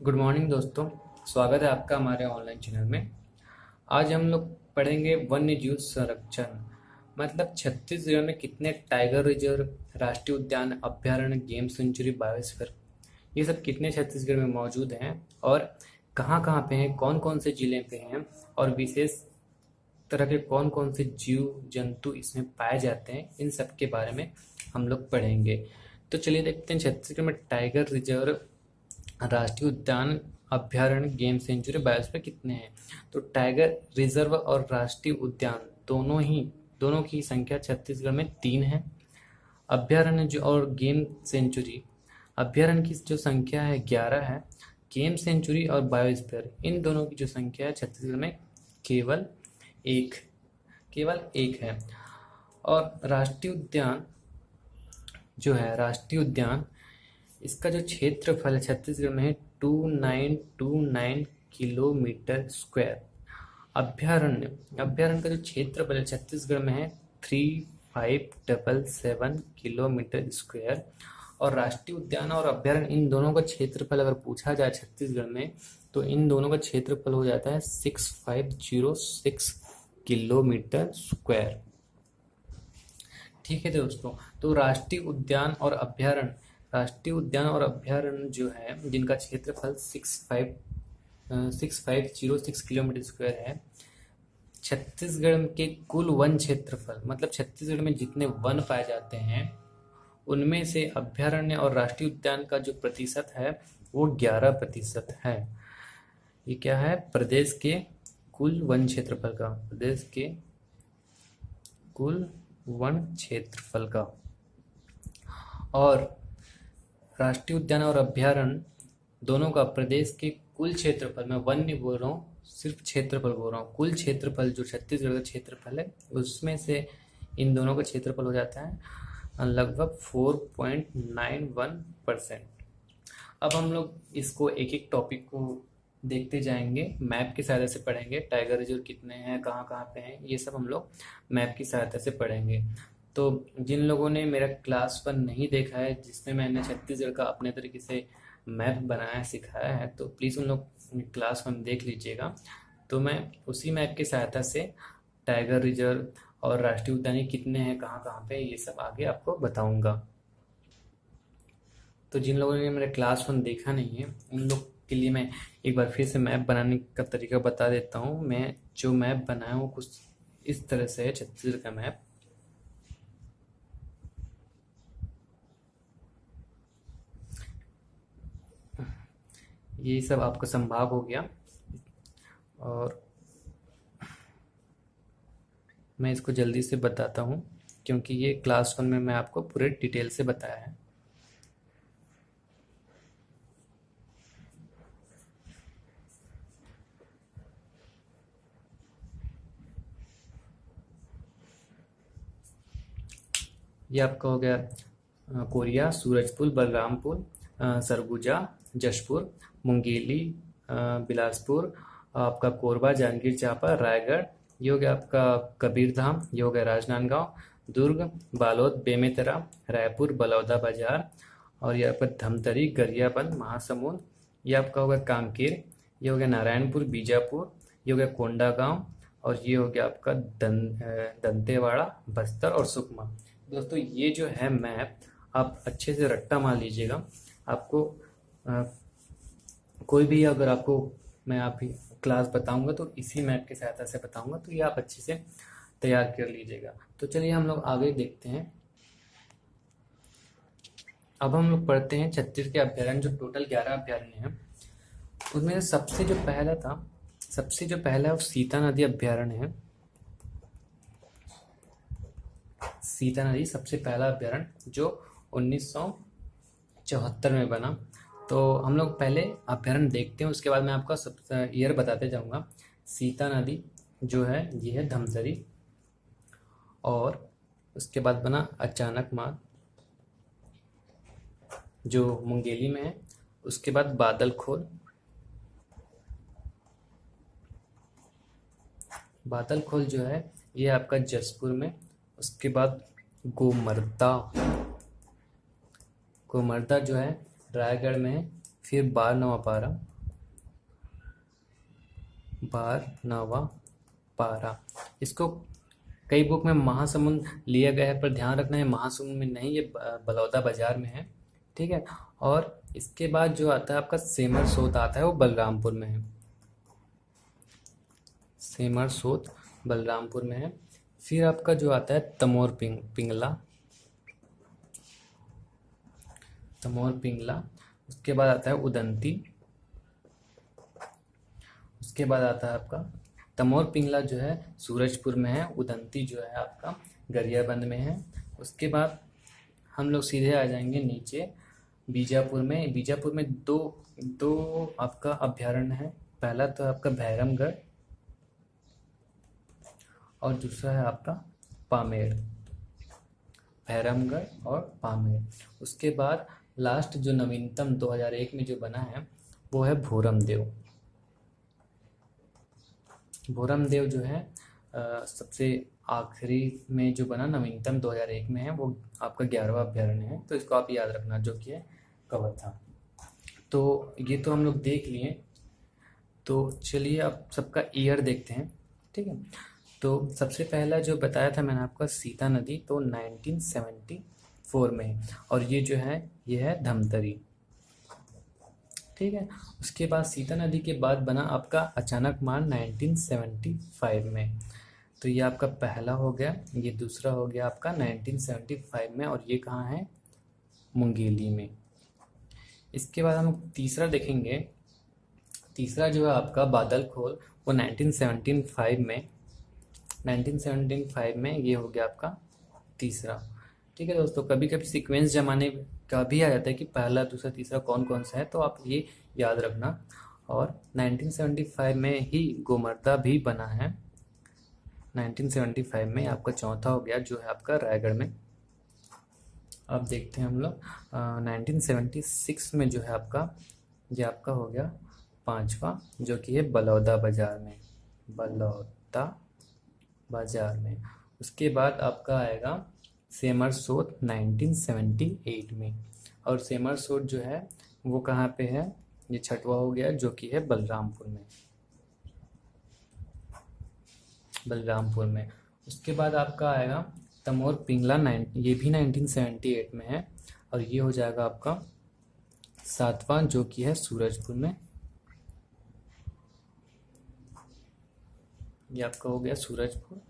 Good morning दोस्तों। स्वागत है आपका हमारे ऑनलाइन चैनल में। आज हम लोग पढ़ेंगे वन्य जीव संरक्षण, मतलब छत्तीसगढ़ में कितने टाइगर रिजर्व, राष्ट्रीय उद्यान, अभ्यारण्य, गेम सेंचुरी, बायोस्फीयर, ये सब कितने छत्तीसगढ़ में मौजूद हैं और कहाँ कहाँ पे हैं, कौन कौन से जिले पे हैं और विशेष तरह के कौन कौन से जीव जंतु इसमें पाए जाते हैं, इन सब के बारे में हम लोग पढ़ेंगे। तो चलिए देखते हैं छत्तीसगढ़ में टाइगर रिजर्व, राष्ट्रीय उद्यान, अभ्यारण्य, गेम सेंचुरी, बायोस्फीयर कितने हैं। तो टाइगर रिजर्व और राष्ट्रीय उद्यान दोनों की संख्या छत्तीसगढ़ में 3 है। अभ्यारण्य जो और गेम सेंचुरी, अभ्यारण्य की जो संख्या है 11 है। गेम सेंचुरी और बायोस्फीयर इन दोनों की जो संख्या है छत्तीसगढ़ में केवल एक केवल एक है। और राष्ट्रीय उद्यान इसका जो क्षेत्रफल है छत्तीसगढ़ में है 2929 किलोमीटर स्क्वायर। अभ्यारण्य का जो क्षेत्रफल है छत्तीसगढ़ में है 3577 किलोमीटर स्क्वायर। और राष्ट्रीय उद्यान और अभ्यारण्य इन दोनों का क्षेत्रफल अगर पूछा जाए छत्तीसगढ़ में, तो इन दोनों का क्षेत्रफल हो जाता है 6506 किलोमीटर स्क्वायर। ठीक है दोस्तों। तो राष्ट्रीय उद्यान और अभ्यारण्य जो है, जिनका क्षेत्रफल 6506 किलोमीटर स्क्वायर है, छत्तीसगढ़ के कुल वन क्षेत्रफल, मतलब छत्तीसगढ़ में जितने वन पाए जाते हैं उनमें से अभ्यारण्य और राष्ट्रीय उद्यान का जो प्रतिशत है वो 11% है। ये क्या है? प्रदेश के कुल वन क्षेत्रफल का, प्रदेश के कुल वन क्षेत्रफल का। और राष्ट्रीय उद्यान और अभ्यारण्य दोनों का प्रदेश के कुल क्षेत्रफल, में वन नहीं बोल रहा हूँ, सिर्फ क्षेत्रफल बोल रहा हूँ, कुल क्षेत्रफल जो छत्तीसगढ़ का क्षेत्रफल है उसमें से इन दोनों का क्षेत्रफल हो जाता है लगभग 4.91%। अब हम लोग इसको एक एक टॉपिक को देखते जाएंगे, मैप की सहायता से पढ़ेंगे। टाइगर रिजर्व कितने हैं, कहाँ कहाँ पे हैं, ये सब हम लोग मैप की सहायता से पढ़ेंगे। तो जिन लोगों ने मेरा क्लास 1 नहीं देखा है, जिसमें मैंने छत्तीसगढ़ का अपने तरीके से मैप बनाया सिखाया है, तो प्लीज़ उन लोग क्लास 1 देख लीजिएगा। तो मैं उसी मैप की सहायता से टाइगर रिजर्व और राष्ट्रीय उद्यान कितने हैं, कहाँ कहाँ पे, ये सब आगे आपको बताऊंगा। तो जिन लोगों ने मेरा क्लास 1 देखा नहीं है उन लोग के लिए मैं एक बार फिर से मैप बनाने का तरीका बता देता हूँ। मैं जो मैप बनाया हूँ कुछ इस तरह से है, छत्तीसगढ़ का मैप। ये सब आपका संभाग हो गया और मैं इसको जल्दी से बताता हूँ क्योंकि ये क्लास 1 में मैं आपको पूरे डिटेल से बताया है। ये आपका हो गया कोरिया, सूरजपुर, बलरामपुर, सरगुजा, जशपुर, मुंगेली, बिलासपुर, आपका कोरबा, जांजगीर चांपा, रायगढ़, ये हो गया आपका कबीरधाम, ये हो गया राजनांदगांव, दुर्ग, बालोद, बेमेतरा, रायपुर, बलौदाबाजार, और ये आपका धमतरी, गरियाबंद, महासमुंद, ये आपका होगा कांकेर, ये हो गया नारायणपुर, बीजापुर, ये हो गया कोंडागांव, और ये हो गया आपका दंतेवाड़ा, बस्तर और सुकमा। दोस्तों ये जो है मैप आप अच्छे से रट्टा मार लीजिएगा। आपको कोई भी अगर आपको मैं आप ही क्लास बताऊंगा तो इसी मैप की सहायता से बताऊंगा, तो ये आप अच्छे से तैयार कर लीजिएगा। तो चलिए हम लोग आगे देखते हैं। अब हम लोग पढ़ते हैं छत्तीसगढ़ के अभ्यारण्य, जो टोटल 11 अभ्यारण्य हैं। उसमें सबसे जो पहला वो सीता नदी अभ्यारण्य है। सीता नदी सबसे पहला अभ्यारण्य जो 1974 में बना। तो हम लोग पहले अभ्यारण्य देखते हैं, उसके बाद मैं आपका सब ईयर बताते जाऊंगा। सीता नदी जो है ये है धमतरी, और उसके बाद बना अचानक मार्ग जो मुंगेली में है। उसके बाद बादलखोल जो है ये आपका जसपुर में। उसके बाद गोमर्दा जो है रायगढ़ में है। फिर बारनवापारा, बारहवा पारा। इसको कई बुक में महासमुंद लिया गया है, पर ध्यान रखना है महासमुंद में नहीं, ये बलौदा बाजार में है, ठीक है। और इसके बाद जो आता है आपका सेमर सोत आता है, वो बलरामपुर में है। सेमर सोत बलरामपुर में है। फिर आपका जो आता है तमोर पिंगला, तमोर पिंगला। उसके बाद आता है उदंती। उसके बाद आता है आपका तमोर पिंगला जो है सूरजपुर में है, उदंती जो है आपका गरियाबंद में है। उसके बाद हम लोग सीधे आ जाएंगे नीचे बीजापुर में। बीजापुर में दो दो आपका अभ्यारण्य है। पहला तो आपका भैरमगढ़ और दूसरा है आपका पामेड़, भैरमगढ़ और पामेड़। उसके बाद लास्ट जो नवीनतम 2001 में जो बना है वो है भोरमदेव। भोरमदेव जो है सबसे आखिरी में जो बना नवीनतम 2001 में है, वो आपका 11वां अभ्यारण्य है, तो इसको आप याद रखना, जो कि है कवर्धा। तो ये तो हम लोग देख लिए। तो चलिए अब सबका ईयर देखते हैं, ठीक है। तो सबसे पहला जो बताया था मैंने आपका सीता नदी, तो 1974 में है, और ये जो है ये है धमतरी, ठीक है। उसके बाद सीता नदी के बाद बना आपका अचानक मार 1975 में, तो ये आपका पहला हो गया। ये दूसरा हो गया आपका 1975 में, और ये कहाँ है, मुंगेली में। इसके बाद हम तीसरा देखेंगे। तीसरा जो है आपका बादल खोल, वो 1975 में ये हो गया आपका तीसरा, ठीक है दोस्तों। कभी कभी सीक्वेंस जमाने का भी आ जाता है कि पहला दूसरा तीसरा कौन कौन सा है, तो आप ये याद रखना। और 1975 में ही गोमर्दा भी बना है। 1975 में आपका चौथा हो गया, जो है आपका रायगढ़ में। अब देखते हैं हम लोग 1976 में जो है आपका, ये आपका हो गया पांचवा, जो कि है बलौदा बाजार में, बलौदा बाजार में। उसके बाद आपका आएगा सेमर सोत 1978 में, और सेमर सोत जो है वो कहाँ पे है, ये छठवा हो गया, जो कि है बलरामपुर में, बलरामपुर में। उसके बाद आपका आएगा तमोर पिंगला, ये भी 1978 में है, और ये हो जाएगा आपका सातवां, जो कि है सूरजपुर में। ये आपका हो गया सूरजपुर।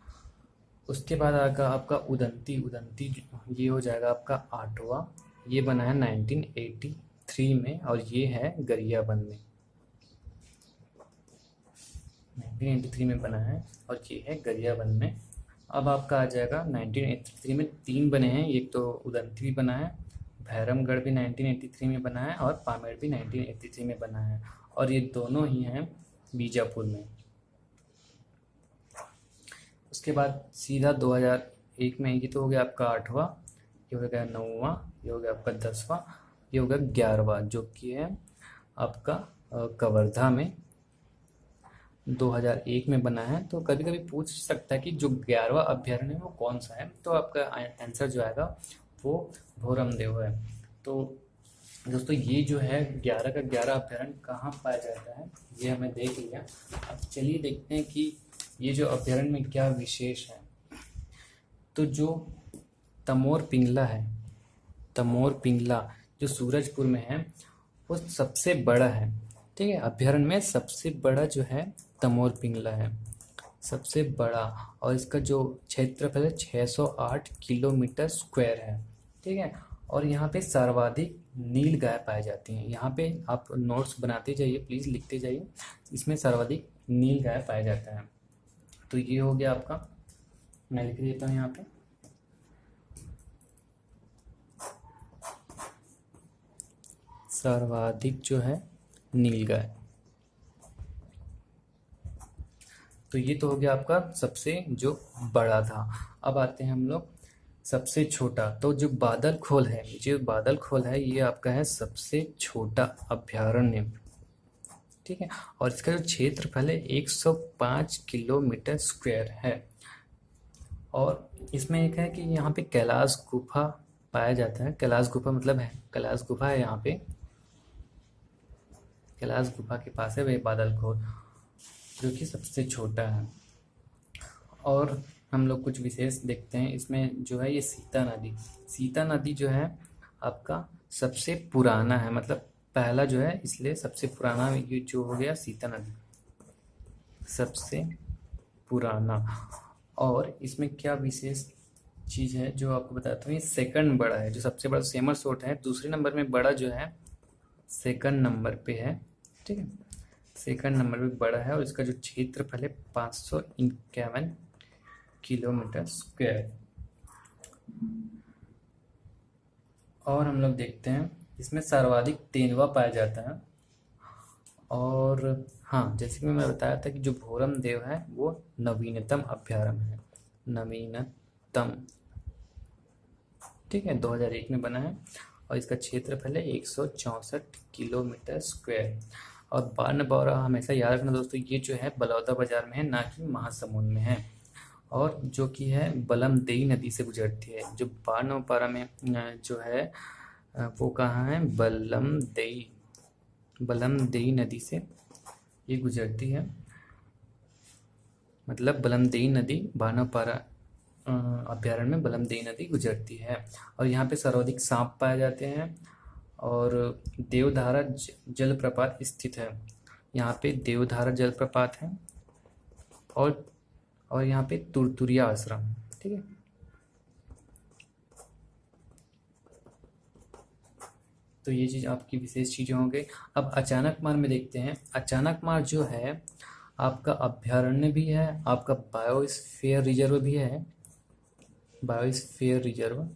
उसके बाद आएगा आपका उदंती, ये हो जाएगा आपका आठवां, ये बना है 1983 में, और ये है गरियाबंद में, 1983 में बना है, और ये है गरियाबंद में। अब आपका आ जाएगा 1983 में तीन बने हैं, एक तो उदंती भी बना है, भैरमगढ़ भी 1983 में बना है, और पामेड़ भी 1983 में बना है, और ये दोनों ही हैं बीजापुर में। उसके बाद सीधा 2001 में, ये तो हो गया आपका आठवां, ये हो गया नौवां, ये हो गया आपका 10वां, ये हो गया 11वां, जो कि है आपका कवर्धा में 2001 में बना है। तो कभी कभी पूछ सकता है कि जो 11वां अभ्यारण्य है वो कौन सा है, तो आपका आंसर जो आएगा वो भोरमदेव है। तो दोस्तों ये जो है 11 का 11 अभ्यारण्य कहाँ पाया जाता है, ये हमें देख लिया। अब चलिए देखते हैं कि ये जो अभ्यारण्य में क्या विशेष है। तो जो तमोर पिंगला है, तमोर पिंगला जो सूरजपुर में है, वो सबसे बड़ा है, ठीक है। अभ्यारण्य में सबसे बड़ा जो है तमोर पिंगला है, सबसे बड़ा, और इसका जो क्षेत्रफल है 608 किलोमीटर स्क्वायर है, ठीक है। और यहाँ पे सर्वाधिक नील गाय पाई जाती हैं। यहाँ पे आप नोट्स बनाते जाइए, प्लीज़ लिखते जाइए, इसमें सर्वाधिक नील गाय पाया जाता है। तो ये हो गया आपका, मैं लिख देता हूँ यहाँ पे, सर्वाधिक जो है नील गाय। तो ये तो हो गया आपका सबसे जो बड़ा था। अब आते हैं हम लोग सबसे छोटा। तो जो बादल खोल है, जो बादल खोल है, ये आपका है सबसे छोटा अभ्यारण्य, ठीक है। और इसका जो क्षेत्रफल है 105 किलोमीटर स्क्वायर है। और इसमें एक है कि यहाँ पे कैलाश गुफा पाया जाता है। कैलाश गुफा मतलब है, कैलाश गुफा है यहाँ पे, कैलाश गुफा के पास है वही बादल खोल। जो कि सबसे छोटा है। और हम लोग कुछ विशेष देखते हैं इसमें, जो है ये सीता नदी जो है आपका सबसे पुराना है, मतलब पहला जो है, इसलिए सबसे पुराना ये जो हो गया सीता नदी सबसे पुराना। और इसमें क्या विशेष चीज़ है जो आपको बताता हूँ, ये सेकंड बड़ा है, जो सबसे बड़ा सेमर सोट है दूसरे नंबर में, बड़ा जो है सेकंड नंबर पे है। ठीक है, सेकंड नंबर पे बड़ा है और इसका जो क्षेत्रफल है 551 किलोमीटर स्क्वायर। और हम लोग देखते हैं इसमें सर्वाधिक तेंदुआ पाया जाता है। और हाँ, जैसे कि मैं बताया था कि जो भोरम देव है वो नवीनतम अभ्यारण्य है, नवीनतम। ठीक है, 2001 में बना है और इसका क्षेत्रफल है 164 किलोमीटर स्क्वायर। और बाणबौरा हमेशा याद रखना दोस्तों, ये जो है बलौदा बाजार में है, ना कि महासमुंद में है, और जो कि है बलमदेई नदी से गुजरती है। जो बाणपारा में जो है वो कहाँ है, बलमदेई नदी से ये गुजरती है, मतलब बलमदेई नदी बाणपारा अभ्यारण्य में बलमदेई नदी गुजरती है। और यहाँ पे सर्वाधिक सांप पाए जाते हैं। और देवधारा जलप्रपात स्थित है, यहाँ पे देवधारा जलप्रपात है। और यहाँ पे तुरतुरिया आश्रम। ठीक है, तो ये चीज़ आपकी विशेष चीज़ें हो गई। अब अचानक मार में देखते हैं। अचानक मार जो है आपका अभ्यारण्य भी है, आपका बायोस्फीयर रिजर्व भी है। बायोस्फीयर रिजर्व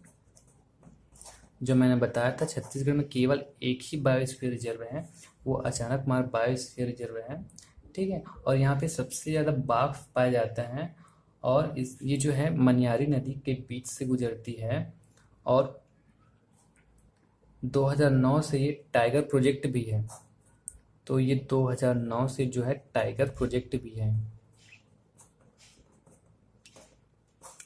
जो मैंने बताया था, छत्तीसगढ़ में केवल एक ही बायोस्फीयर रिजर्व है, वो अचानक मार बायोस्फीयर रिजर्व है। ठीक है, और यहाँ पे सबसे ज़्यादा बाघ पाए जाते हैं। और ये जो है मनियारी नदी के बीच से गुजरती है। और 2009 से ये टाइगर प्रोजेक्ट भी है, तो ये 2009 से जो है टाइगर प्रोजेक्ट भी है।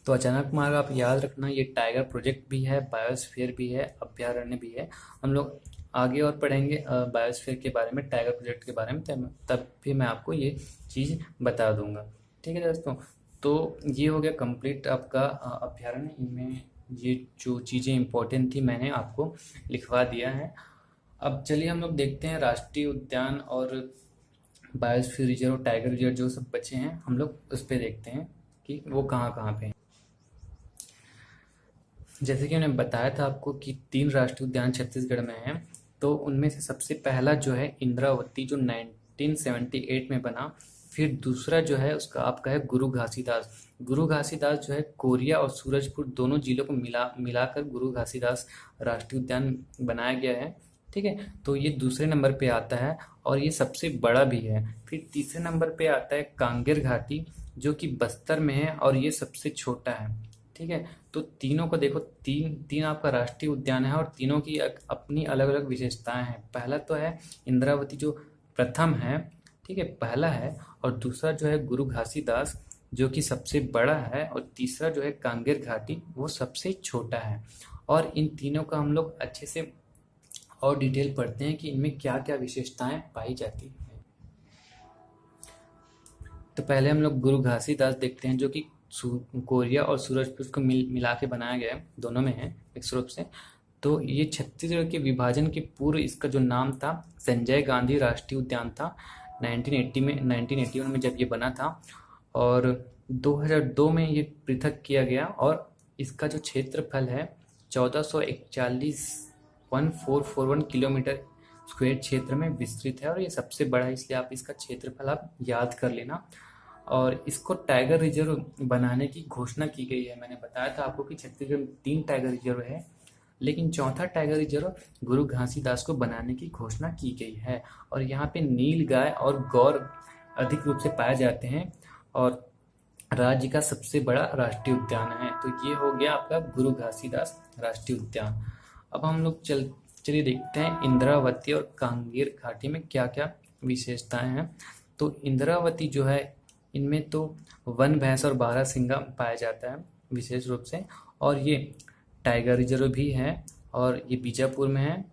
तो अचानक मार्ग आप याद रखना, ये टाइगर प्रोजेक्ट भी है, बायोस्फीयर भी है, अभ्यारण्य भी है। हम लोग आगे और पढ़ेंगे बायोस्फीयर के बारे में, टाइगर प्रोजेक्ट के बारे में, तब भी मैं आपको ये चीज़ बता दूंगा। ठीक है दोस्तों, तो ये हो गया कंप्लीट आपका अभ्यारण्य। इनमें ये जो चीज़ें इंपॉर्टेंट थी मैंने आपको लिखवा दिया है। अब चलिए हम लोग देखते हैं राष्ट्रीय उद्यान और बायोस्फीयर रिजर्व, टाइगर रिजर्व जो सब बचे हैं, हम लोग उस पर देखते हैं कि वो कहाँ कहाँ पे हैं। जैसे कि मैंने बताया था आपको कि 3 राष्ट्रीय उद्यान छत्तीसगढ़ में हैं, तो उनमें से सबसे पहला जो है इंद्रावती, जो 1978 में बना। फिर दूसरा जो है उसका आपका है गुरु घासीदास। गुरु घासीदास जो है कोरिया और सूरजपुर दोनों जिलों को मिलाकर गुरु घासीदास राष्ट्रीय उद्यान बनाया गया है। ठीक है, तो ये दूसरे नंबर पे आता है और ये सबसे बड़ा भी है। फिर तीसरे नंबर पे आता है कांगेर घाटी, जो कि बस्तर में है और ये सबसे छोटा है। ठीक है, तो तीनों को देखो, तीन आपका राष्ट्रीय उद्यान है और तीनों की अपनी अलग अलग विशेषताएं हैं। पहला तो है इंद्रावती जो प्रथम है, ठीक है, पहला है। और दूसरा जो है गुरु घासीदास जो कि सबसे बड़ा है। और तीसरा जो है कांगेर घाटी, वो सबसे छोटा है। और इन तीनों का हम लोग अच्छे से और डिटेल पढ़ते हैं कि इनमें क्या क्या विशेषताएं पाई जाती हैं। तो पहले हम लोग गुरु घासीदास देखते हैं, जो कि कोरिया और सूरजपुर को मिला के बनाया गया है, दोनों में है मिक्स रूप से। तो ये छत्तीसगढ़ के विभाजन के पूर्व इसका जो नाम था संजय गांधी राष्ट्रीय उद्यान था। 1981 में जब ये बना था और 2002 में ये पृथक किया गया। और इसका जो क्षेत्रफल है 1441 किलोमीटर स्क्वायर क्षेत्र में विस्तृत है और ये सबसे बड़ा है, इसलिए आप इसका क्षेत्रफल आप याद कर लेना। और इसको टाइगर रिजर्व बनाने की घोषणा की गई है। मैंने बताया था आपको कि छत्तीसगढ़ में 3 टाइगर रिजर्व है, लेकिन चौथा टाइगर रिजर्व गुरु घासीदास को बनाने की घोषणा की गई है। और यहाँ पे नील गाय और गौर अधिक रूप से पाए जाते हैं और राज्य का सबसे बड़ा राष्ट्रीय उद्यान है। तो ये हो गया आपका गुरु घासीदास राष्ट्रीय उद्यान। अब हम लोग चलिए देखते हैं इंद्रावती और कांगेर घाटी में क्या क्या विशेषताएं हैं। तो इंद्रावती जो है, इनमें तो वन भैंस और बारहसिंगा पाया जाता है विशेष रूप से। और ये टाइगर रिजर्व भी है और ये बीजापुर में है।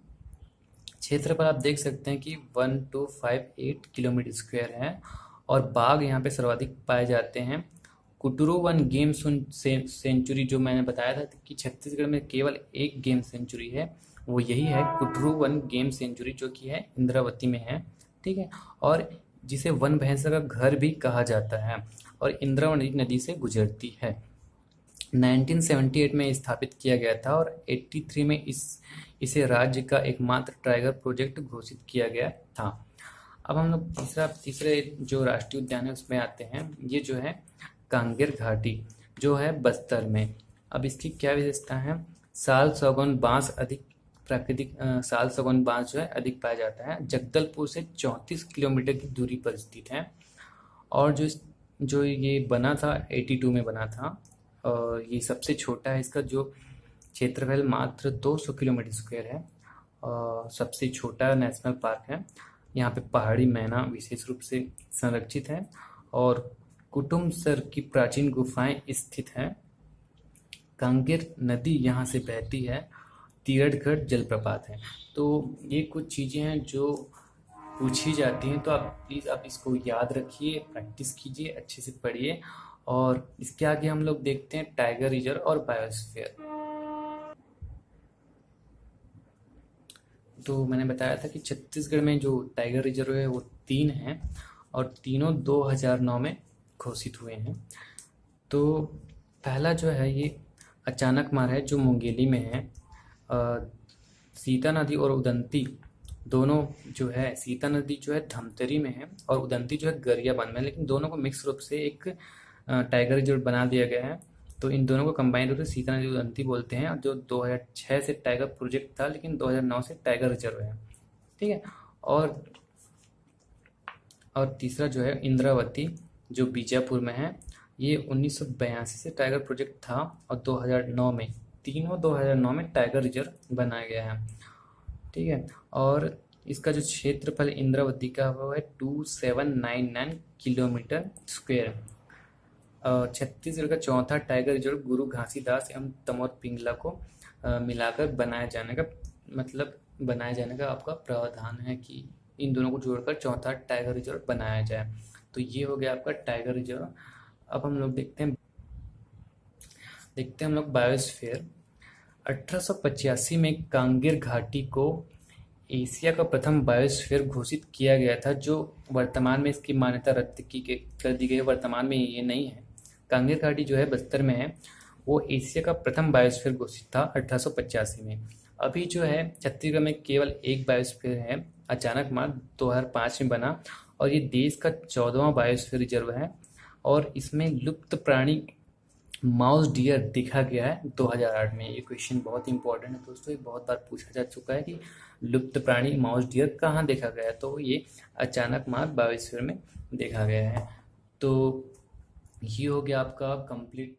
क्षेत्र पर आप देख सकते हैं कि 1258 किलोमीटर स्क्वायर है। और बाघ यहाँ पे सर्वाधिक पाए जाते हैं। कुटरू वन गेम सेंचुरी, जो मैंने बताया था कि छत्तीसगढ़ में केवल एक गेम सेंचुरी है, वो यही है कुटरू वन गेम सेंचुरी, जो कि है इंद्रावती में है। ठीक है, और जिसे वन भैंसा का घर भी कहा जाता है, और इंद्रावती नदी से गुजरती है। 1978 में स्थापित किया गया था और 83 में इसे राज्य का एकमात्र टाइगर प्रोजेक्ट घोषित किया गया था। अब हम लोग तीसरे जो राष्ट्रीय उद्यान है उसमें आते हैं। ये जो है कांगेर घाटी, जो है बस्तर में। अब इसकी क्या विशेषता है? साल सौगन बांस अधिक प्राकृतिक साल सौगन बांस जो है अधिक पाया जाता है। जगदलपुर से 34 किलोमीटर की दूरी पर स्थित है, और जो ये बना था 82 में बना था, और ये सबसे छोटा है। इसका जो क्षेत्रफल मात्र 200 किलोमीटर स्क्वायर है, और सबसे छोटा नेशनल पार्क है। यहाँ पे पहाड़ी मैना विशेष रूप से संरक्षित है, और कुटुम्बसर की प्राचीन गुफाएं स्थित हैं। कांगेर नदी यहाँ से बहती है। तीरथगढ़ जलप्रपात है। तो ये कुछ चीज़ें हैं जो पूछी जाती हैं, तो आप प्लीज़ आप इसको याद रखिए, प्रैक्टिस कीजिए, अच्छे से पढ़िए। और इसके आगे हम लोग देखते हैं टाइगर रिजर्व और बायोस्फीयर। तो मैंने बताया था कि छत्तीसगढ़ में जो टाइगर रिजर्व है वो 3 हैं, और तीनों 2009 में घोषित हुए हैं। तो पहला जो है ये अचानकमार है, जो मुंगेली में है। सीता नदी और उदंती दोनों जो है, सीता नदी जो है धमतरी में है, और उदंती जो है गरियाबंद में, लेकिन दोनों को मिक्स रूप से एक टाइगर रिजर्व बना दिया गया है। तो इन दोनों को कंबाइंड रूप से सीता नदी उदंती बोलते हैं, और जो 2006 से टाइगर प्रोजेक्ट था, लेकिन 2009 से टाइगर रिजर्व है। ठीक है, और तीसरा जो है इंद्रावती, जो बीजापुर में है। ये 1982 से टाइगर प्रोजेक्ट था, और 2009 में, तीनों 2009 में टाइगर रिजर्व बनाया गया है। ठीक है, और इसका जो क्षेत्रफल इंद्रावती का वो है 2799 किलोमीटर स्क्वायर। छत्तीसगढ़ का चौथा टाइगर रिजर्व गुरु घासीदास एवं तमोर पिंगला को मिलाकर बनाए जाने का आपका प्रावधान है कि इन दोनों को जोड़कर चौथा टाइगर रिजर्व बनाया जाए। तो ये हो गया आपका टाइगर रिजर्व। अब हम लोग देखते हैं हम लोग बायोस्फीयर। 1885 में कांगेर घाटी को एशिया का प्रथम बायोस्फीयर घोषित किया गया था, जो वर्तमान में इसकी मान्यता रद्द कर दी गई है। वर्तमान में ये नहीं है। कांगेर घाटी जो है बस्तर में है, वो एशिया का प्रथम बायोस्फीयर घोषित था 1885 में। अभी जो है छत्तीसगढ़ में केवल एक बायोस्फीयर है, अचानकमार 2005 में बना, और ये देश का 14वां बायोस्फीयर रिजर्व है। और इसमें लुप्त प्राणी माउस डियर देखा गया है 2008 में। ये क्वेश्चन बहुत इंपॉर्टेंट है दोस्तों, ये बहुत बार पूछा जा चुका है कि लुप्त प्राणी माउस डियर कहाँ देखा गया है, तो ये अचानकमार बायोस्फीयर में देखा गया है। तो ये हो गया आपका कंप्लीट